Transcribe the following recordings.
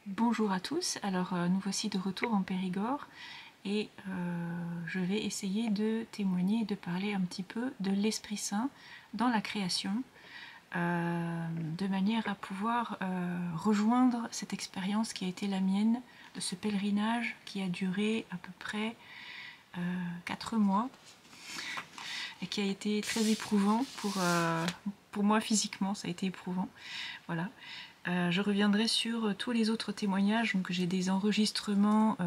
Bonjour à tous, alors nous voici de retour en Périgord et je vais essayer de témoigner et de parler un petit peu de l'Esprit Saint dans la création, de manière à pouvoir rejoindre cette expérience qui a été la mienne, de ce pèlerinage qui a duré à peu près 4 mois et qui a été très éprouvant pour moi physiquement, ça a été éprouvant, voilà. Je reviendrai sur tous les autres témoignages, donc j'ai des enregistrements,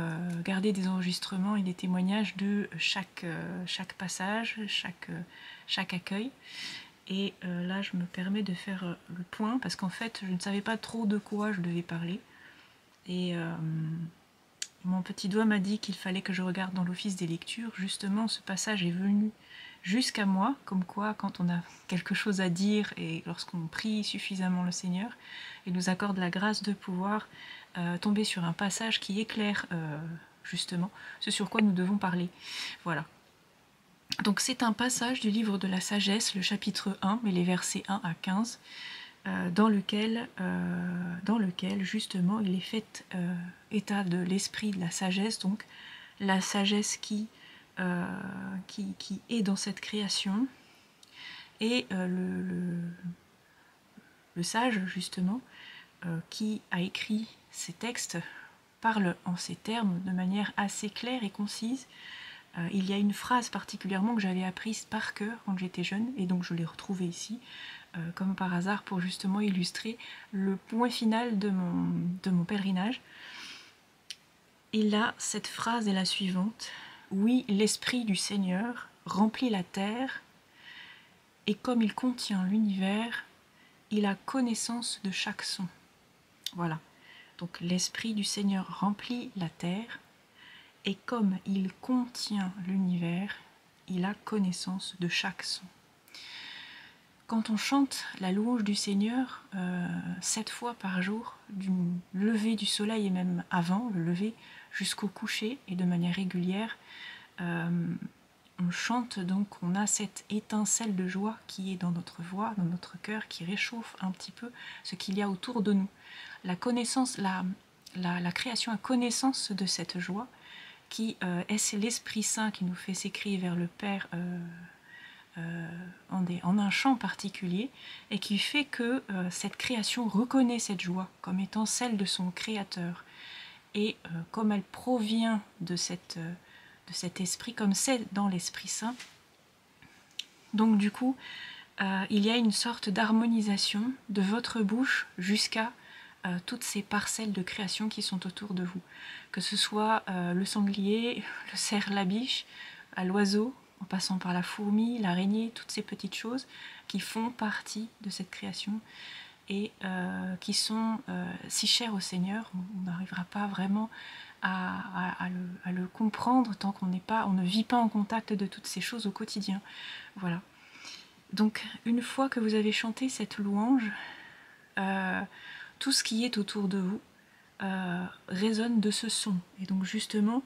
gardé des enregistrements et des témoignages de chaque passage, chaque accueil. Et là je me permets de faire le point, parce qu'en fait je ne savais pas trop de quoi je devais parler. Et mon petit doigt m'a dit qu'il fallait que je regarde dans l'office des lectures. Justement, ce passage est venu jusqu'à moi, comme quoi quand on a quelque chose à dire et lorsqu'on prie suffisamment le Seigneur, il nous accorde la grâce de pouvoir tomber sur un passage qui éclaire justement ce sur quoi nous devons parler. Voilà. Donc c'est un passage du livre de la sagesse, le chapitre 1, mais les versets 1 à 15, dans lequel justement il est fait état de l'esprit de la sagesse, donc la sagesse qui est dans cette création, et le sage justement qui a écrit ces textes parle en ces termes de manière assez claire et concise. Il y a une phrase particulièrement que j'avais apprise par cœur quand j'étais jeune, et donc je l'ai retrouvée ici, comme par hasard, pour justement illustrer le point final de mon pèlerinage. Et là, cette phrase est la suivante. « Oui, l'Esprit du Seigneur remplit la terre, et comme il contient l'univers, il a connaissance de chaque son. » Voilà. Donc l'Esprit du Seigneur remplit la terre, et comme il contient l'univers, il a connaissance de chaque son. Quand on chante la louange du Seigneur 7 fois par jour, du lever du soleil et même avant le lever jusqu'au coucher et de manière régulière, on chante, donc on a cette étincelle de joie qui est dans notre voix, dans notre cœur, qui réchauffe un petit peu ce qu'il y a autour de nous. La connaissance, la création a connaissance de cette joie qui est l'Esprit Saint qui nous fait s'écrire vers le Père en un chant particulier, et qui fait que cette création reconnaît cette joie comme étant celle de son Créateur. Et comme elle provient de cet esprit, comme c'est dans l'Esprit Saint, donc du coup, il y a une sorte d'harmonisation de votre bouche jusqu'à toutes ces parcelles de création qui sont autour de vous. Que ce soit le sanglier, le cerf, la biche, l'oiseau, en passant par la fourmi, l'araignée, toutes ces petites choses qui font partie de cette création et qui sont si chères au Seigneur. On n'arrivera pas vraiment à le comprendre tant qu'on ne vit pas en contact de toutes ces choses au quotidien. Voilà. Donc une fois que vous avez chanté cette louange, tout ce qui est autour de vous résonne de ce son. Et donc justement,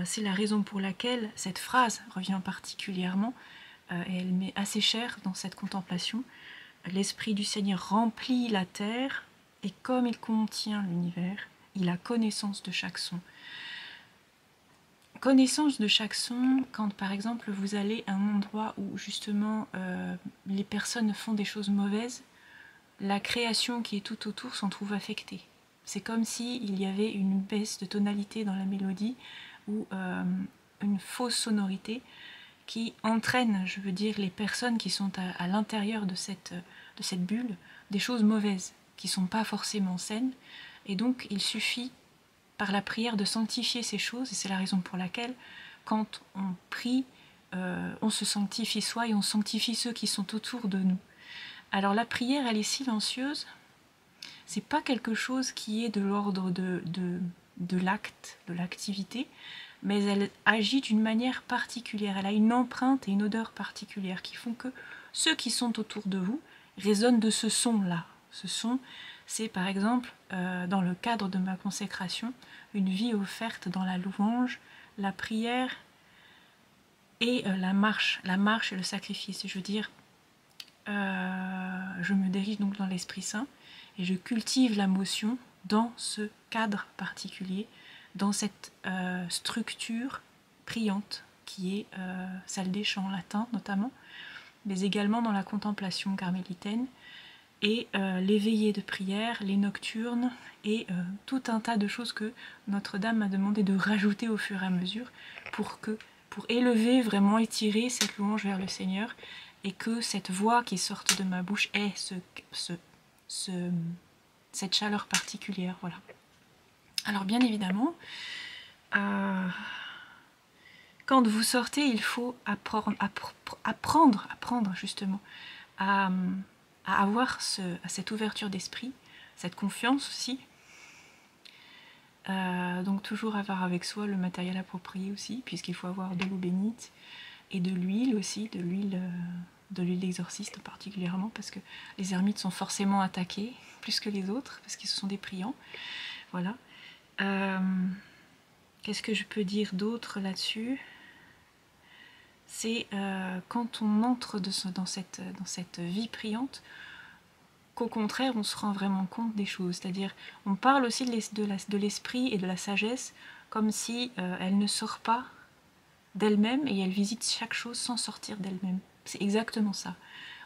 c'est la raison pour laquelle cette phrase revient particulièrement, et elle m'est assez chère dans cette contemplation. L'Esprit du Seigneur remplit la terre, et comme il contient l'univers, il a connaissance de chaque son. Connaissance de chaque son, quand par exemple vous allez à un endroit où justement les personnes font des choses mauvaises, la création qui est tout autour s'en trouve affectée. C'est comme s'il y avait une baisse de tonalité dans la mélodie ou une fausse sonorité qui entraîne, je veux dire, les personnes qui sont à l'intérieur de cette bulle, des choses mauvaises, qui ne sont pas forcément saines. Et donc il suffit par la prière de sanctifier ces choses, et c'est la raison pour laquelle quand on prie, on se sanctifie soi et on sanctifie ceux qui sont autour de nous. Alors la prière, elle est silencieuse, c'est pas quelque chose qui est de l'ordre de l'acte, de l'activité, mais elle agit d'une manière particulière, elle a une empreinte et une odeur particulière qui font que ceux qui sont autour de vous résonnent de ce son-là. Ce son, c'est par exemple, dans le cadre de ma consécration, une vie offerte dans la louange, la prière et la marche et le sacrifice. Je veux dire, je me dirige donc dans l'Esprit Saint et je cultive la motion dans ce cadre particulier, dans cette structure priante qui est celle des chants latins notamment, mais également dans la contemplation carmélitaine, et les veillées de prière, les nocturnes, et tout un tas de choses que Notre-Dame m'a demandé de rajouter au fur et à mesure pour élever, vraiment étirer cette louange vers le Seigneur, et que cette voix qui sorte de ma bouche ait cette chaleur particulière. Voilà. Alors bien évidemment, quand vous sortez, il faut apprendre justement à avoir cette ouverture d'esprit, cette confiance aussi. Donc toujours avoir avec soi le matériel approprié aussi, puisqu'il faut avoir de l'eau bénite et de l'huile aussi, de l'huile d'exorciste particulièrement, parce que les ermites sont forcément attaqués plus que les autres, parce qu'ils sont des priants. Voilà. Qu'est-ce que je peux dire d'autre là-dessus ? C'est quand on entre dans cette vie priante, qu'au contraire, on se rend vraiment compte des choses. C'est-à-dire, on parle aussi de l'esprit et de la sagesse comme si elle ne sort pas d'elle-même et elle visite chaque chose sans sortir d'elle-même. C'est exactement ça.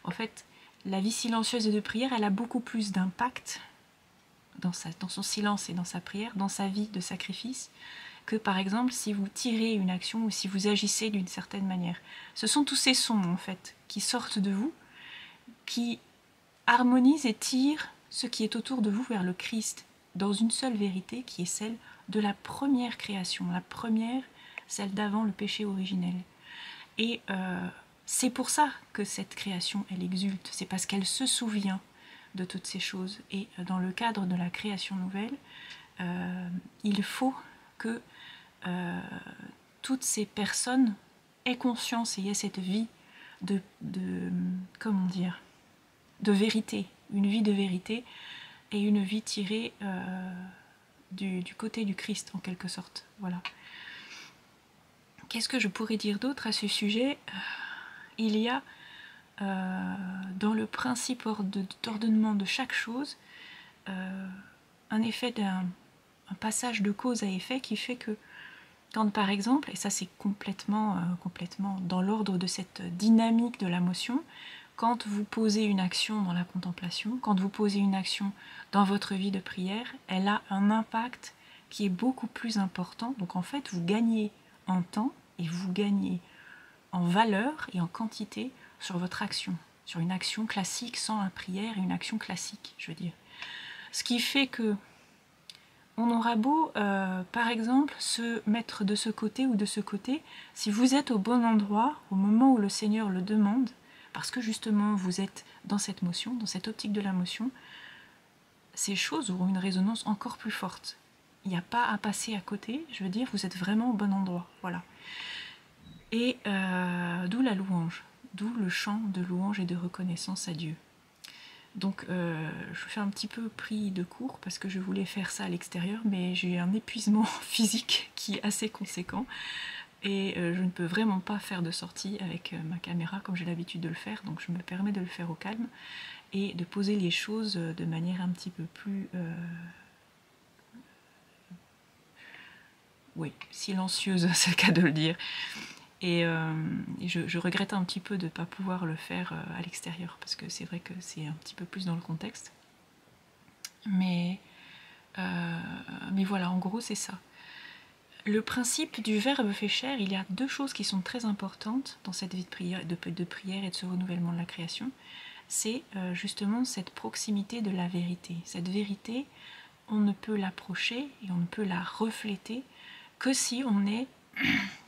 En fait, la vie silencieuse et de prière, elle a beaucoup plus d'impact dans son silence et dans sa prière, dans sa vie de sacrifice, que par exemple si vous tirez une action ou si vous agissez d'une certaine manière. Ce sont tous ces sons en fait qui sortent de vous, qui harmonisent et tirent ce qui est autour de vous vers le Christ, dans une seule vérité qui est celle de la première création, la première, celle d'avant le péché originel. Et c'est pour ça que cette création, elle exulte, c'est parce qu'elle se souvient de toutes ces choses. Et dans le cadre de la création nouvelle, il faut que toutes ces personnes aient conscience et aient cette vie comment dire, de vérité, une vie de vérité et une vie tirée du côté du Christ en quelque sorte. Voilà. Qu'est-ce que je pourrais dire d'autre à ce sujet ? Il y a dans le principe d'ordonnement de chaque chose un effet un passage de cause à effet qui fait que quand par exemple, et ça c'est complètement dans l'ordre de cette dynamique de la motion, quand vous posez une action dans la contemplation, quand vous posez une action dans votre vie de prière, elle a un impact qui est beaucoup plus important. Donc en fait, vous gagnez en temps et vous gagnez en valeur et en quantité sur votre action, sur une action classique sans la prière et une action classique, je veux dire. Ce qui fait que on aura beau, par exemple, se mettre de ce côté ou de ce côté, si vous êtes au bon endroit, au moment où le Seigneur le demande, parce que justement vous êtes dans cette motion, dans cette optique de la motion, ces choses auront une résonance encore plus forte. Il n'y a pas à passer à côté, je veux dire, vous êtes vraiment au bon endroit, voilà. Et d'où la louange, d'où le chant de louange et de reconnaissance à Dieu. Donc je fais un petit peu pris de court parce que je voulais faire ça à l'extérieur, mais j'ai un épuisement physique qui est assez conséquent et je ne peux vraiment pas faire de sortie avec ma caméra comme j'ai l'habitude de le faire, donc je me permets de le faire au calme et de poser les choses de manière un petit peu plus silencieuse, c'est le cas de le dire. Et je regrette un petit peu de ne pas pouvoir le faire à l'extérieur, parce que c'est vrai que c'est un petit peu plus dans le contexte. Mais voilà, en gros, c'est ça. Le principe du Verbe fait chair, il y a deux choses qui sont très importantes dans cette vie de prière et de ce renouvellement de la création. C'est justement cette proximité de la vérité. Cette vérité, on ne peut l'approcher et on ne peut la refléter que si on est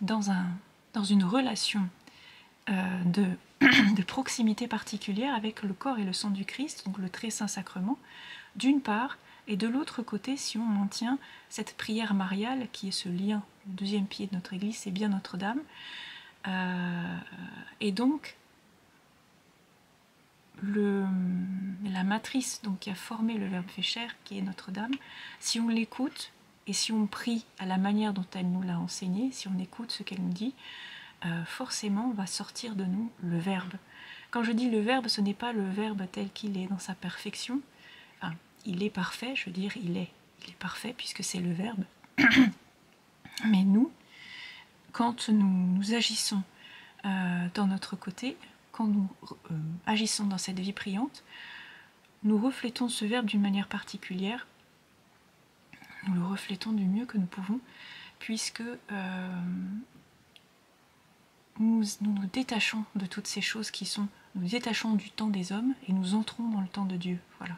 dans une relation de proximité particulière avec le corps et le sang du Christ, donc le très saint sacrement, d'une part, et de l'autre côté, si on maintient cette prière mariale, qui est ce lien, le deuxième pied de notre Église, c'est bien Notre-Dame, et donc la matrice donc, qui a formé le Verbe fait chair, qui est Notre-Dame, si on l'écoute, et si on prie à la manière dont elle nous l'a enseigné, si on écoute ce qu'elle nous dit, forcément va sortir de nous le Verbe. Quand je dis le Verbe, ce n'est pas le Verbe tel qu'il est dans sa perfection. Enfin, il est parfait, je veux dire, il est il est parfait puisque c'est le Verbe. Mais nous, quand nous agissons dans notre côté, quand nous agissons dans cette vie priante, nous reflétons ce Verbe d'une manière particulière. Nous le reflétons du mieux que nous pouvons, puisque nous nous détachons de toutes ces choses qui sont... Nous détachons du temps des hommes et nous entrons dans le temps de Dieu. Voilà.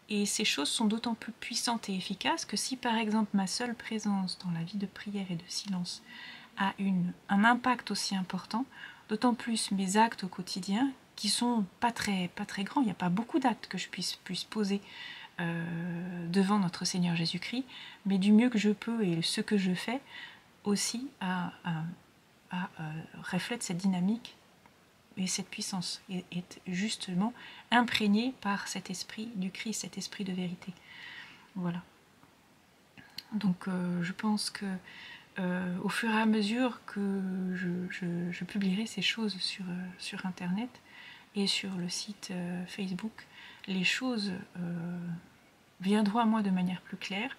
Et ces choses sont d'autant plus puissantes et efficaces que si par exemple ma seule présence dans la vie de prière et de silence a un impact aussi important, d'autant plus mes actes au quotidien, qui sont pas très grands, il n'y a pas beaucoup d'actes que je puisse poser devant notre Seigneur Jésus-Christ, mais du mieux que je peux et ce que je fais aussi reflète cette dynamique et cette puissance est justement imprégnée par cet esprit du Christ, cet esprit de vérité. Voilà. Donc je pense que au fur et à mesure que je publierai ces choses sur Internet et sur le site Facebook, les choses viendront à moi de manière plus claire,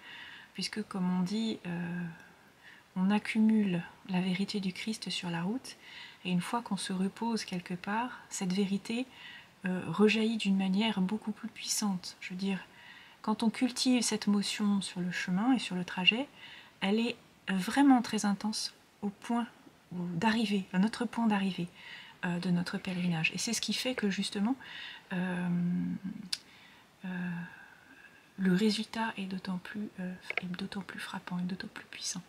puisque comme on dit, on accumule la vérité du Christ sur la route, et une fois qu'on se repose quelque part, cette vérité rejaillit d'une manière beaucoup plus puissante. Je veux dire, quand on cultive cette motion sur le chemin et sur le trajet, elle est vraiment très intense au point d'arrivée, à notre point d'arrivée de notre pèlerinage. Et c'est ce qui fait que justement le résultat est d'autant plus frappant et d'autant plus puissant.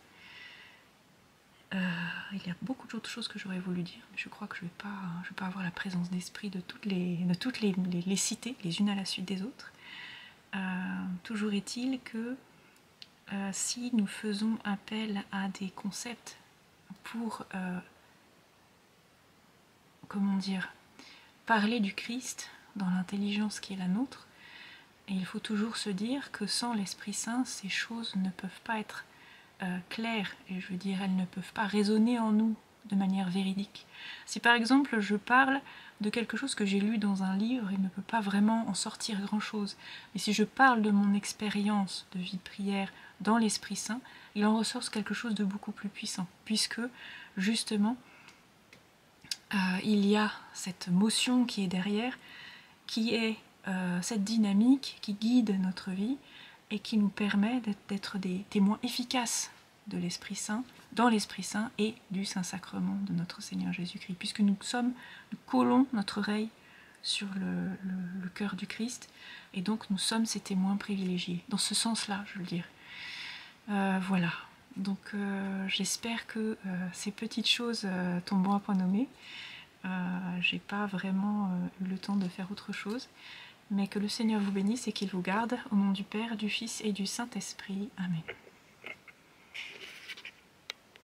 Il y a beaucoup d'autres choses que j'aurais voulu dire, mais je crois que je vais pas avoir la présence d'esprit de toutes les citer, les unes à la suite des autres. Toujours est-il que si nous faisons appel à des concepts pour, comment dire, parler du Christ dans l'intelligence qui est la nôtre, et il faut toujours se dire que sans l'Esprit Saint, ces choses ne peuvent pas être claires, et je veux dire, elles ne peuvent pas résonner en nous de manière véridique. Si par exemple je parle de quelque chose que j'ai lu dans un livre, il ne peut pas vraiment en sortir grand-chose. Mais si je parle de mon expérience de vie de prière dans l'Esprit Saint, il en ressort quelque chose de beaucoup plus puissant, puisque justement, il y a cette motion qui est derrière, qui est cette dynamique qui guide notre vie et qui nous permet d'être des témoins efficaces de l'Esprit Saint, dans l'Esprit Saint et du Saint-Sacrement de notre Seigneur Jésus-Christ, puisque nous collons notre oreille sur le cœur du Christ, et donc nous sommes ces témoins privilégiés, dans ce sens-là, je veux dire. Voilà, donc j'espère que ces petites choses tomberont à point nommé. J'ai pas vraiment eu le temps de faire autre chose, mais que le Seigneur vous bénisse et qu'il vous garde, au nom du Père, du Fils et du Saint-Esprit. Amen.